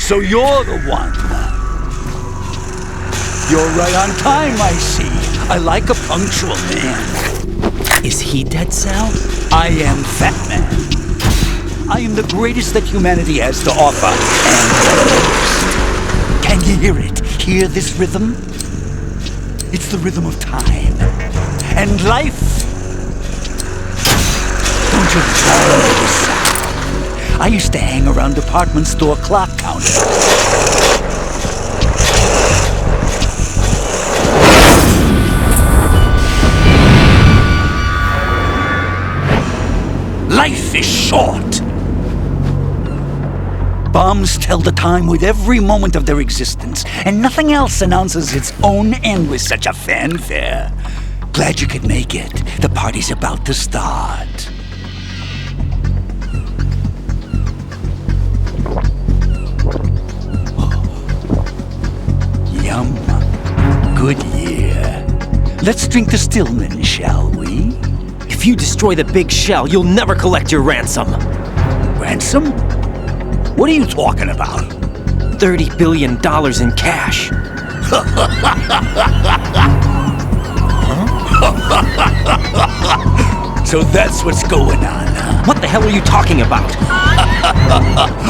So you're the one. You're right on time, I see. I like a punctual man. Is he Dead Cell? I am Fat Man. I am the greatest that humanity has to offer, and the most. Can you hear it? Hear this rhythm? It's the rhythm of time. And life. Don't you love this sound? I used to hang around department store clock counters. Life is short. Bombs tell the time with every moment of their existence, and nothing else announces its own end with such a fanfare. Glad you could make it. The party's about to start. Yum. Good year. Let's drink to Stillman, shall we? If you destroy the big shell, you'll never collect your ransom. Ransom? What are you talking about? $30 billion in cash. So that's what's going on, huh? What the hell are you talking about?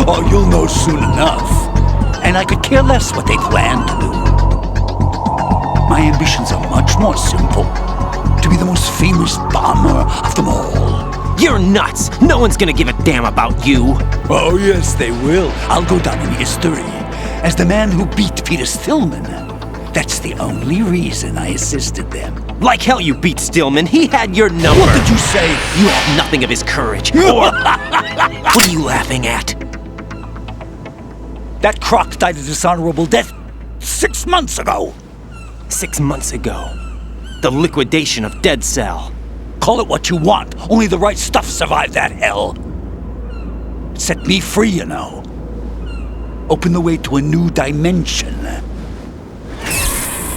Oh, you'll know soon enough. And I could care less what they plan to do. My ambitions are much more simple. To be the most famous bomber of them all. You're nuts! No one's gonna give a damn about you! Oh, yes, they will. I'll go down in history as the man who beat Peter Stillman. That's the only reason I assisted them. Like hell you beat Stillman. He had your number. What did you say? You have nothing of his courage. Or... What are you laughing at? That croc died a dishonorable death 6 months ago. 6 months ago. The liquidation of Dead Cell. Call it what you want. Only the right stuff survived that hell. It set me free, you know. Opened the way to a new dimension.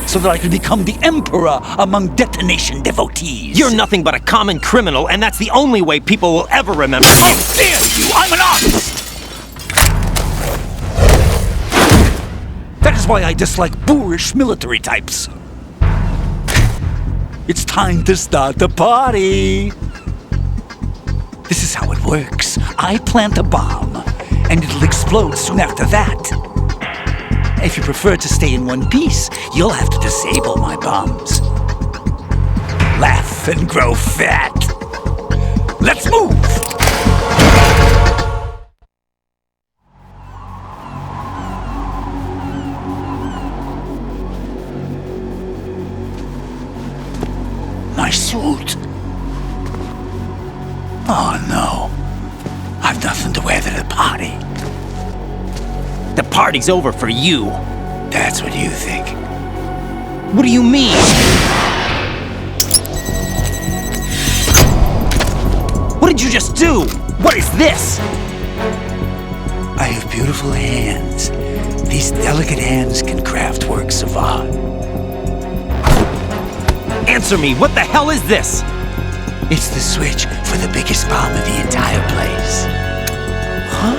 So that I could become the emperor among detonation devotees. You're nothing but a common criminal, and that's the only way people will ever remember. Oh, damn you! I'm an artist! That is why I dislike boorish military types. It's time to start the party. This is how it works. I plant a bomb, and it'll explode soon after that. If you prefer to stay in one piece, you'll have to disable my bombs. Laugh and grow fat. Let's move! My suit. Oh no. I've nothing to wear to the party. The party's over for you. That's what you think. What do you mean? What did you just do? What is this? I have beautiful hands. These delicate hands can craft works of art. Answer me, what the hell is this? It's the switch for the biggest bomb in the entire place. Huh?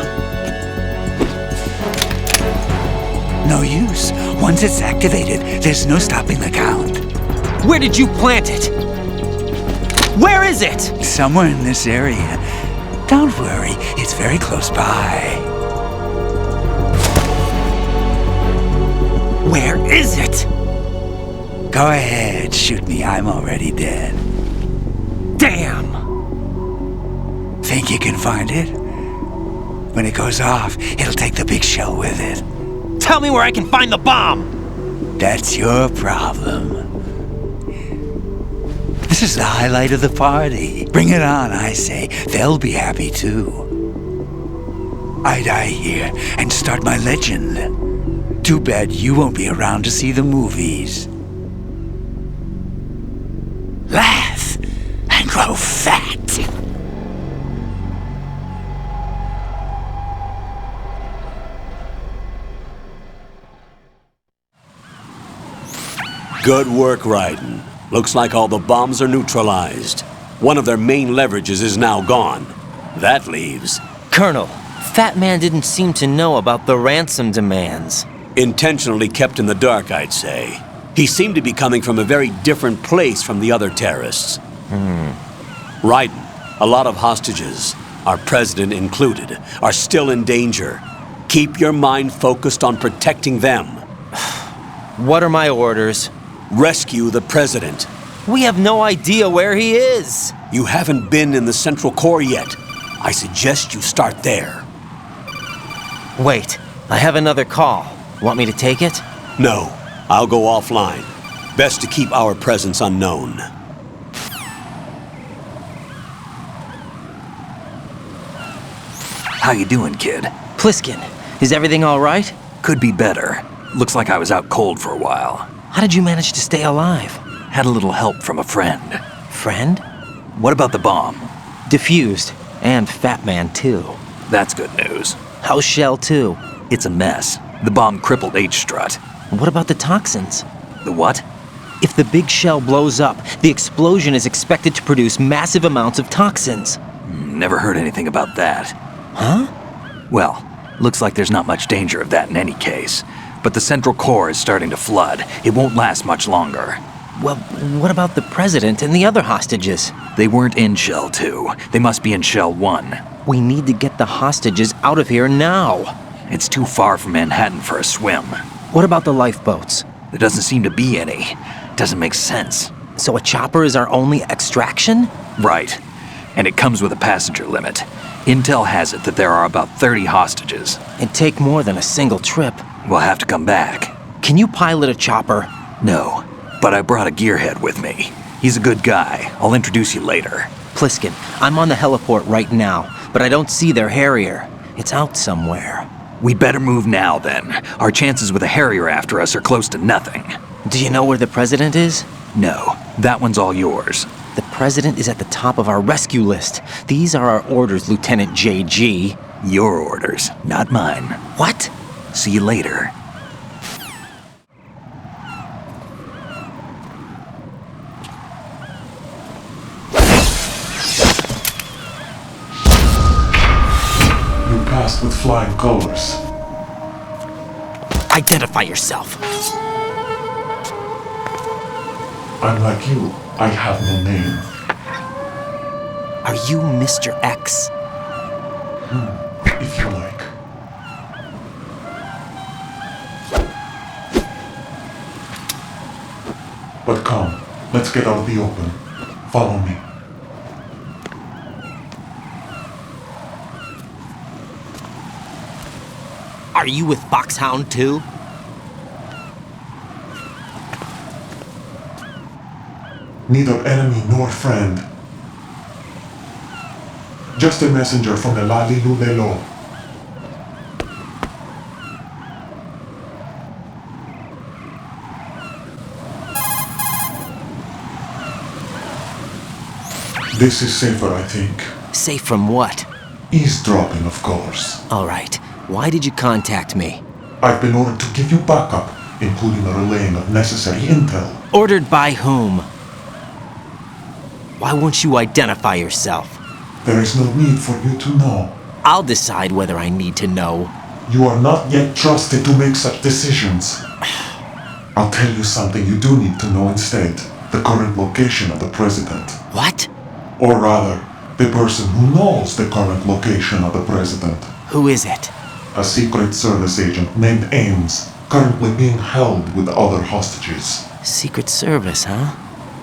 No use. Once it's activated, there's no stopping the count. Where did you plant it? Where is it? Somewhere in this area. Don't worry, it's very close by. Where is it? Go ahead, shoot me. I'm already dead. Damn! Think you can find it? When it goes off, it'll take the big shell with it. Tell me where I can find the bomb! That's your problem. This is the highlight of the party. Bring it on, I say. They'll be happy too. I die here and start my legend. Too bad you won't be around to see the movies. Laugh and grow fat. Good work, Raiden. Looks like all the bombs are neutralized. One of their main leverages is now gone. That leaves... Colonel, Fat Man didn't seem to know about the ransom demands. Intentionally kept in the dark, I'd say. He seemed to be coming from a very different place from the other terrorists. Raiden, a lot of hostages, our president included, are still in danger. Keep your mind focused on protecting them. What are my orders? Rescue the president. We have no idea where he is. You haven't been in the Central Core yet. I suggest you start there. Wait, I have another call. Want me to take it? No, I'll go offline. Best to keep our presence unknown. How you doing, kid? Pliskin, is everything all right? Could be better. Looks like I was out cold for a while. How did you manage to stay alive? Had a little help from a friend. Friend? What about the bomb? Diffused. And Fat Man, too. That's good news. How's Shell 2? It's a mess. The bomb crippled H-Strut. What about the toxins? The what? If the big shell blows up, the explosion is expected to produce massive amounts of toxins. Never heard anything about that. Huh? Well, looks like there's not much danger of that in any case. But the Central Core is starting to flood. It won't last much longer. Well, what about the president and the other hostages? They weren't in Shell 2. They must be in Shell 1. We need to get the hostages out of here now. It's too far from Manhattan for a swim. What about the lifeboats? There doesn't seem to be any. Doesn't make sense. So a chopper is our only extraction? Right. And it comes with a passenger limit. Intel has it that there are about 30 hostages. It'd take more than a single trip. We'll have to come back. Can you pilot a chopper? No, but I brought a gearhead with me. He's a good guy. I'll introduce you later. Pliskin, I'm on the heliport right now, but I don't see their Harrier. It's out somewhere. We'd better move now, then. Our chances with a Harrier after us are close to nothing. Do you know where the president is? No, that one's all yours. The president is at the top of our rescue list. These are our orders, Lieutenant JG. Your orders, not mine. What? See you later. You passed with flying colors. Identify yourself. I'm like you. I have no name. Are you Mr. X? If you like. But come, let's get out of the open. Follow me. Are you with Foxhound too? Neither enemy nor friend. Just a messenger from the Lali Lulelo. This is safer, I think. Safe from what? Eavesdropping, of course. All right. Why did you contact me? I've been ordered to give you backup, including a relaying of necessary intel. Ordered by whom? Why won't you identify yourself? There is no need for you to know. I'll decide whether I need to know. You are not yet trusted to make such decisions. I'll tell you something you do need to know instead. The current location of the president. What? Or rather, the person who knows the current location of the president. Who is it? A Secret Service agent named Ames, currently being held with other hostages. Secret Service, huh?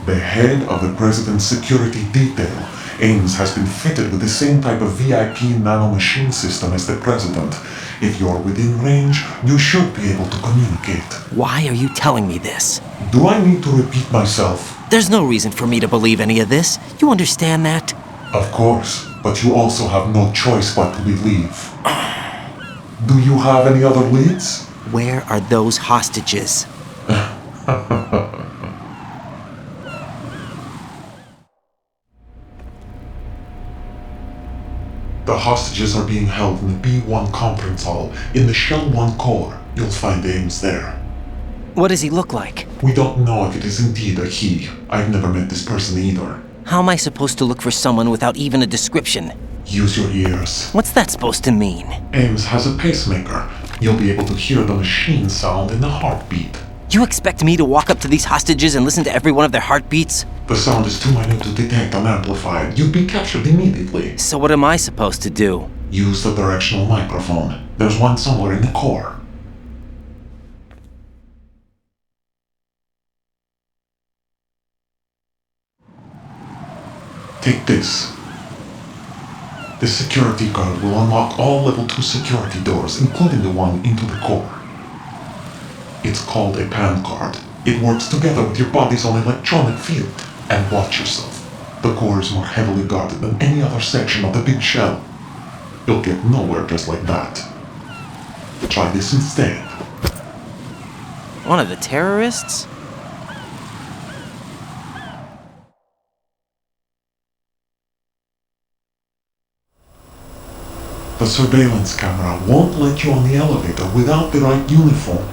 The head of the president's security detail, Ames, has been fitted with the same type of VIP nanomachine system as the president. If you're within range, you should be able to communicate. Why are you telling me this? Do I need to repeat myself? There's no reason for me to believe any of this. You understand that? Of course, but you also have no choice but to believe. Do you have any other leads? Where are those hostages? The hostages are being held in the B1 conference hall in the Shell 1 core. You'll find Ames there. What does he look like? We don't know if it is indeed a he. I've never met this person either. How am I supposed to look for someone without even a description? Use your ears. What's that supposed to mean? Ames has a pacemaker. You'll be able to hear the machine sound in the heartbeat. You expect me to walk up to these hostages and listen to every one of their heartbeats? The sound is too minute to detect and amplify it. You'd be captured immediately. So what am I supposed to do? Use the directional microphone. There's one somewhere in the core. Take this. This security card will unlock all level 2 security doors, including the one into the core. It's called a PAN card. It works together with your body's own electronic field. And watch yourself. The core is more heavily guarded than any other section of the big shell. You'll get nowhere just like that. Try this instead. One of the terrorists? The surveillance camera won't let you on the elevator without the right uniform.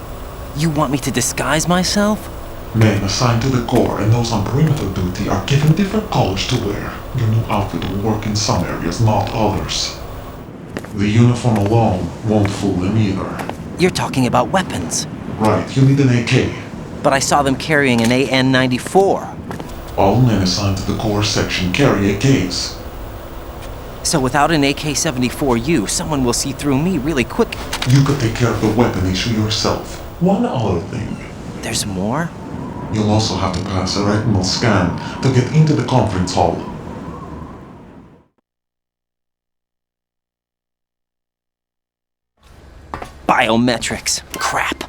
You want me to disguise myself? Men assigned to the core and those on perimeter duty are given different colors to wear. Your new outfit will work in some areas, not others. The uniform alone won't fool them either. You're talking about weapons. Right, you need an AK. But I saw them carrying an AN-94. All men assigned to the core section carry AKs. So without an AK-74U, someone will see through me really quick. You could take care of the weapon issue yourself. One other thing. There's more? You'll also have to pass a retinal scan to get into the conference hall. Biometrics. Crap.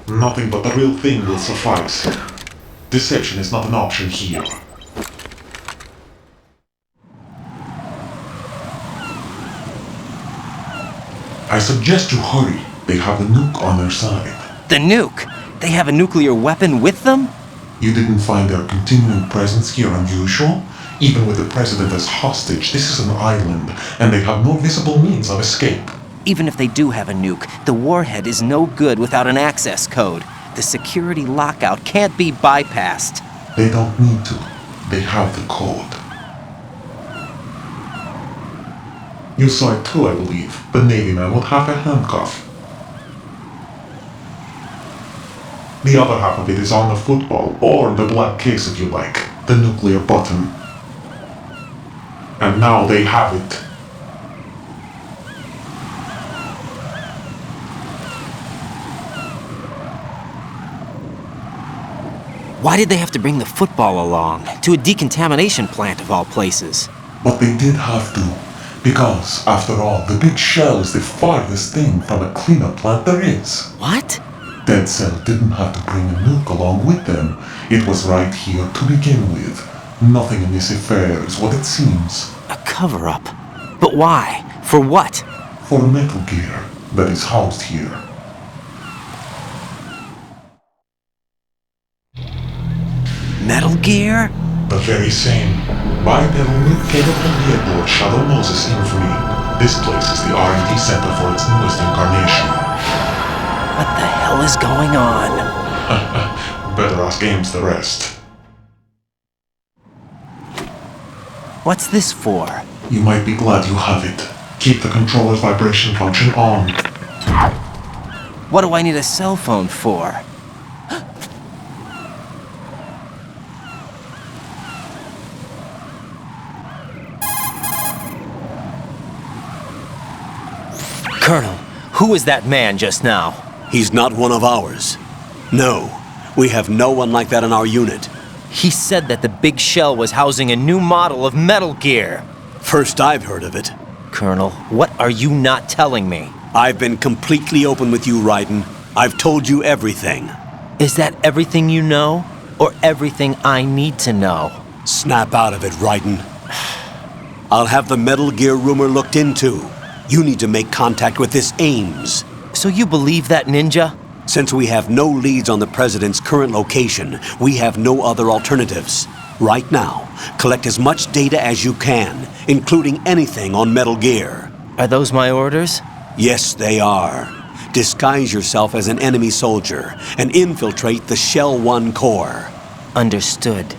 Nothing but the real thing will suffice. Deception is not an option here. I suggest you hurry. They have the nuke on their side. The nuke? They have a nuclear weapon with them? You didn't find their continuing presence here unusual? Even with the president as hostage, this is an island, and they have no visible means of escape. Even if they do have a nuke, the warhead is no good without an access code. The security lockout can't be bypassed. They don't need to. They have the code. You saw it too, I believe. The Navy man would have a handcuff. The other half of it is on the football, or the black case if you like, the nuclear button. And now they have it. Why did they have to bring the football along? To a decontamination plant of all places. But they did have to. Because, after all, the big shell is the farthest thing from a cleanup plant there is. What? Dead Cell didn't have to bring a nuke along with them. It was right here to begin with. Nothing in this affair is what it seems. A cover-up. But why? For what? For Metal Gear that is housed here. Metal Gear? The very same. Bipedal nuke-capable vehicle of Shadow Moses infamy. This place is the R&D center for its newest incarnation. What the hell is going on? Better ask Ames the rest. What's this for? You might be glad you have it. Keep the controller's vibration function on. What do I need a cell phone for? Colonel, who was that man just now? He's not one of ours. No, we have no one like that in our unit. He said that the big shell was housing a new model of Metal Gear. First I've heard of it. Colonel, what are you not telling me? I've been completely open with you, Raiden. I've told you everything. Is that everything you know? Or everything I need to know? Snap out of it, Raiden. I'll have the Metal Gear rumor looked into. You need to make contact with this Ames. So you believe that ninja? Since we have no leads on the President's current location, we have no other alternatives. Right now, collect as much data as you can, including anything on Metal Gear. Are those my orders? Yes, they are. Disguise yourself as an enemy soldier and infiltrate the Shell 1 core. Understood.